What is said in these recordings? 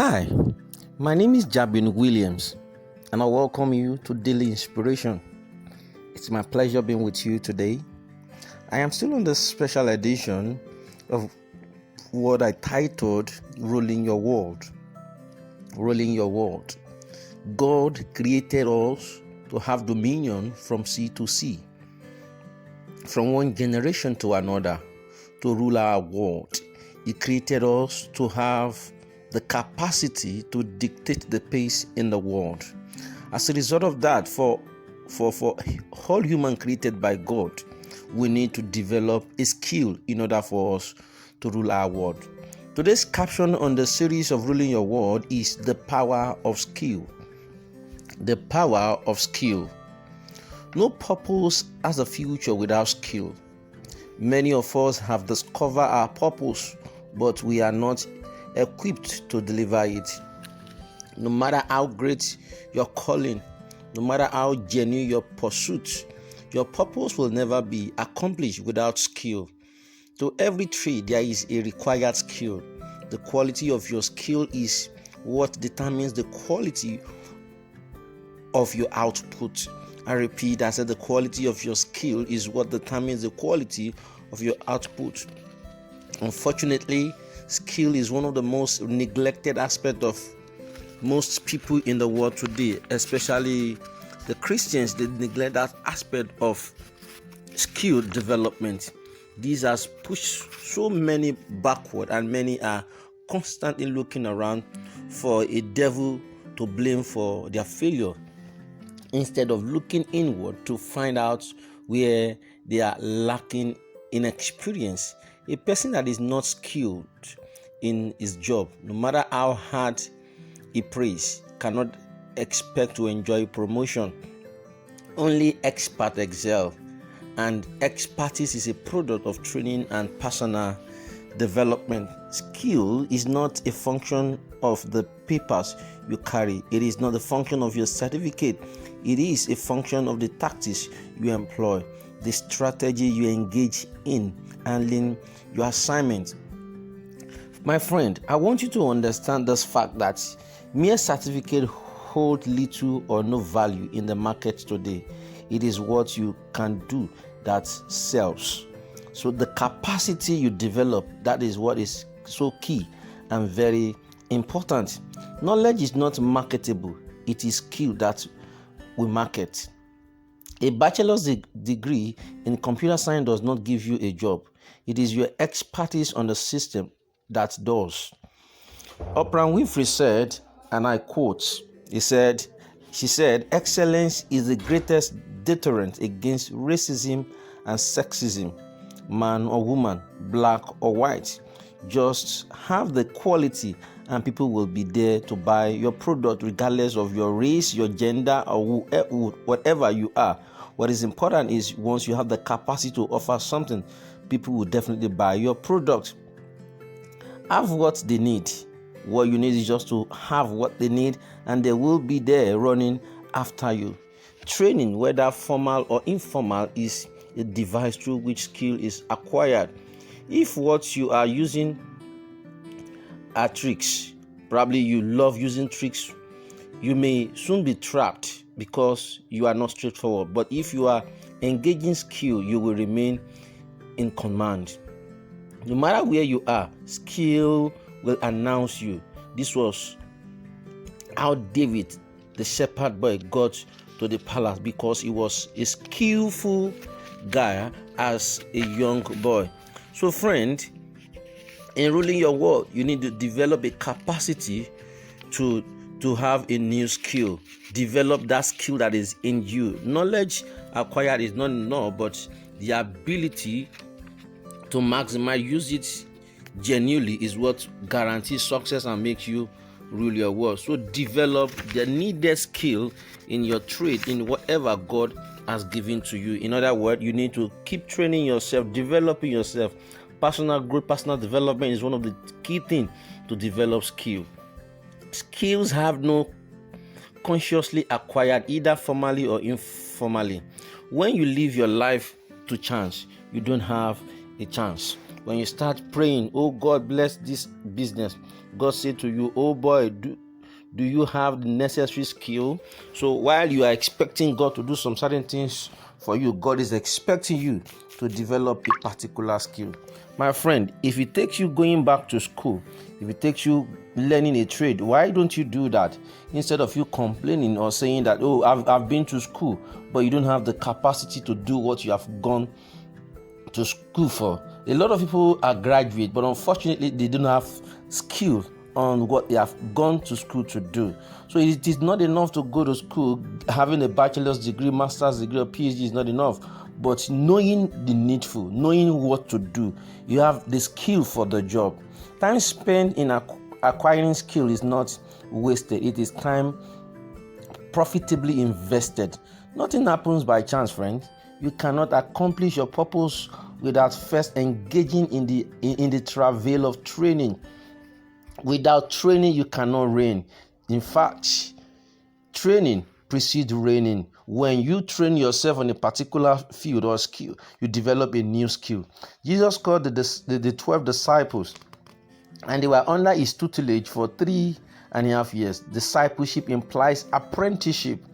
Hi, my name is Jabin Williams, and I welcome you to Daily Inspiration. It's my pleasure being with you today. I am still on the special edition of what I titled Ruling Your World. Ruling Your World. God created us to have dominion from sea to sea, from one generation to another, to rule our world. He created us to have the capacity to dictate the pace in the world. As a result of that, for all human created by God, we need to develop a skill in order for us to rule our world. Today's caption on the series of Ruling Your World is the power of skill. The power of skill. No purpose has a future without skill. Many of us have discovered our purpose, but we are not equipped to deliver it. No matter how great your calling, no matter how genuine your pursuit, your purpose will never be accomplished without skill. To every trade, there is a required skill. The quality of your skill is what determines the quality of your output. I repeat, I said the quality of your skill is what determines the quality of your output. Unfortunately, skill is one of the most neglected aspects of most people in the world today, especially the Christians. They neglect that aspect of skill development. These has pushed so many backward, and many are constantly looking around for a devil to blame for their failure, instead of looking inward to find out where they are lacking in experience. A person that is not skilled in his job, no matter how hard he prays, cannot expect to enjoy promotion. Only experts excel, and expertise is a product of training and personal development. Skill is not a function of the papers you carry. It is not a function of your certificate. It is a function of the tactics you employ, the strategy you engage in handling your assignment. My friend, I want you to understand this fact that mere certificate hold little or no value in the market today. It is what you can do that sells. So the capacity you develop, that is what is so key and very important. Knowledge is not marketable. It is skill that we market. A bachelor's degree in computer science does not give you a job. It is your expertise on the system that does. Oprah Winfrey said, and I quote, she said, excellence is the greatest deterrent against racism and sexism. Man or woman, black or white, just have the quality and people will be there to buy your product regardless of your race, your gender, or whatever you are. What is important is once you have the capacity to offer something, people will definitely buy your product. Have what they need. What you need is just to have what they need, and they will be there running after you. Training, whether formal or informal, is a device through which skill is acquired. If what you are using are tricks, probably you love using tricks, you may soon be trapped because you are not straightforward. But if you are engaging skill, you will remain in command. No matter where you are, skill will announce you. This was how David, the shepherd boy, got to the palace, because he was a skillful guy as a young boy. So friend, in ruling your world, you need to develop a capacity to have a new skill. Develop that skill that is in you. Knowledge acquired is not enough, but the ability to maximize, use it genuinely, is what guarantees success and makes you rule your world. So develop the needed skill in your trade, in whatever God has given to you. In other words, you need to keep training yourself, developing yourself. Personal growth, personal development is one of the key things to develop skill. Skills have no consciously acquired, either formally or informally. When you live your life to chance, you don't have a chance. When you start praying, oh God, bless this business, God say to you, oh boy, do you have the necessary skill? So while you are expecting God to do some certain things for you, God is expecting you to develop a particular skill. My friend, if it takes you going back to school, if it takes you learning a trade, why don't you do that? Instead of you complaining or saying that, oh, I've been to school, but you don't have the capacity to do what you have gone to school for. A lot of people are graduate, but unfortunately they don't have skill on what they have gone to school to do. So it is not enough to go to school. Having a bachelor's degree, master's degree, or PhD is not enough. But knowing the needful, knowing what to do, you have the skill for the job. Time spent in acquiring skill is not wasted. It is time profitably invested. Nothing happens by chance, friend. You cannot accomplish your purpose without first engaging in the travail of training. Without training, you cannot reign. In fact, training precedes reigning. When you train yourself on a particular field or skill, you develop a new skill. Jesus called the 12 disciples, and they were under his tutelage for 3.5 years. Discipleship implies apprenticeship.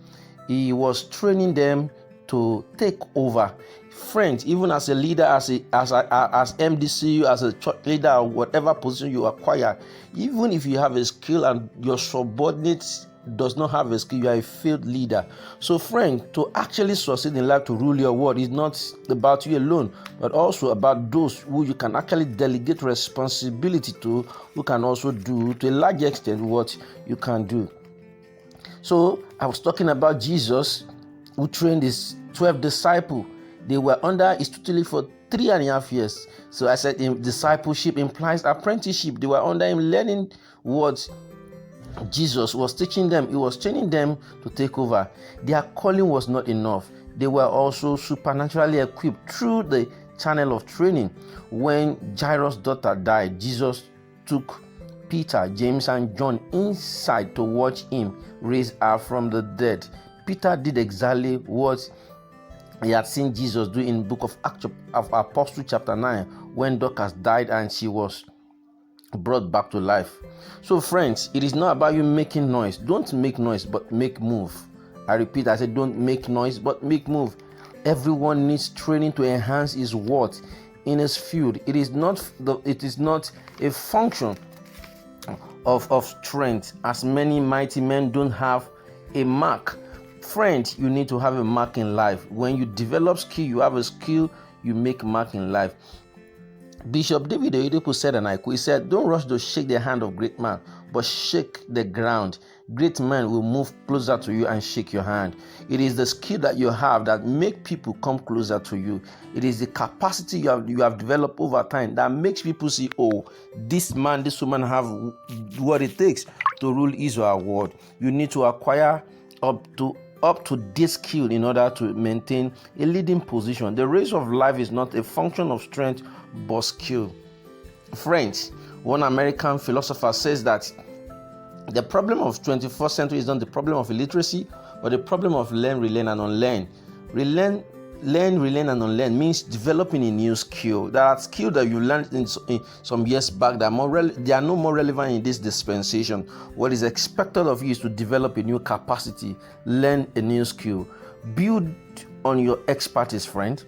He was training them to take over. Friends, even as a leader, as MDCU, as a church leader, or whatever position you acquire, even if you have a skill and your subordinate does not have a skill, you are a failed leader. So friend, to actually succeed in life, to rule your world, is not about you alone, but also about those who you can actually delegate responsibility to, who can also do to a large extent what you can do. So I was talking about Jesus, who trained his 12 disciples. They were under his tutelage for 3.5 years. So I said discipleship implies apprenticeship. They were under him, learning what Jesus was teaching them. He was training them to take over. Their calling was not enough. They were also supernaturally equipped through the channel of training. When Jairus' daughter died, Jesus took Peter, James, and John inside to watch him raise her from the dead. Peter did exactly what he had seen Jesus do in the book of Acts of Apostles chapter 9, when Dorcas died and she was brought back to life. So friends, it is not about you making noise. Don't make noise, but make move. I repeat, I said don't make noise, but make move. Everyone needs training to enhance his worth in his field. It is not a function of strength, as many mighty men don't have a mark. Friend, you need to have a mark in life. When you develop skill, you have a skill, you make mark in life. Bishop David Oyedepo said, and I quote, he said, don't rush to shake the hand of great man, but shake the ground. Great men will move closer to you and shake your hand. It is the skill that you have that make people come closer to you. It is the capacity you have developed over time that makes people see, oh, this man, this woman have what it takes to rule his or her world. You need to acquire up to this skill in order to maintain a leading position. The race of life is not a function of strength but skill. Friends, one American philosopher says that the problem of 21st century is not the problem of illiteracy, but the problem of learn, relearn, and unlearn. Learn, relearn, and unlearn means developing a new skill. There are skills that you learned in some years back that they are no more relevant in this dispensation. What is expected of you is to develop a new capacity, learn a new skill. Build on your expertise, friend.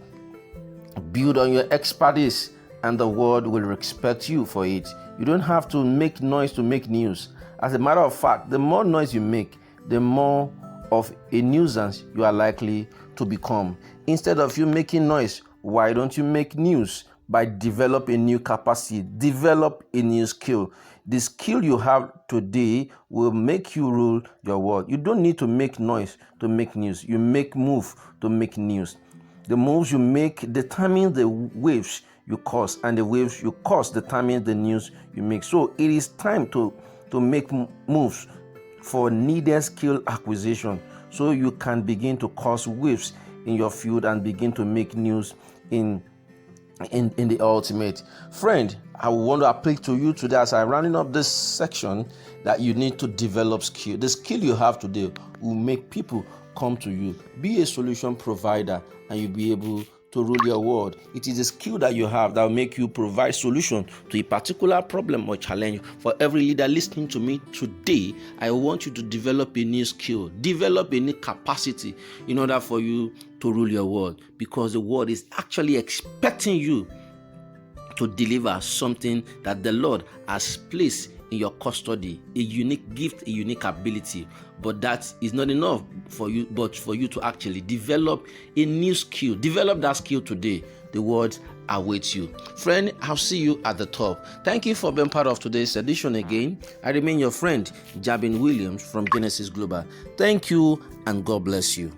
Build on your expertise, and the world will respect you for it. You don't have to make noise to make news. As a matter of fact, the more noise you make, the more of a nuisance you are likely to become. Instead of you making noise, why don't you make news by develop a new capacity, develop a new skill? The skill you have today will make you rule your world. You don't need to make noise to make news. You make move to make news. The moves you make determine the waves you cause, and the waves you cause determine the news you make. So it is time to make moves for needed skill acquisition, so you can begin to cause waves in your field and begin to make news in the ultimate. Friend, I want to appeal to you today as I'm rounding up this section that you need to develop skill. The skill you have today will make people come to you. Be a solution provider, and you'll be able to rule your world. It is a skill that you have that will make you provide solution to a particular problem or challenge. For every leader listening to me today, I want you to develop a new skill, develop a new capacity in order for you to rule your world, because the world is actually expecting you to deliver something that the Lord has placed in your custody, a unique gift, a unique ability. But that is not enough for you, but for you to actually develop a new skill. Develop that skill today. The world awaits you. Friend, I'll see you at the top. Thank you for being part of today's edition again. I remain your friend, Jabin Williams from Genesis Global. Thank you, and God bless you.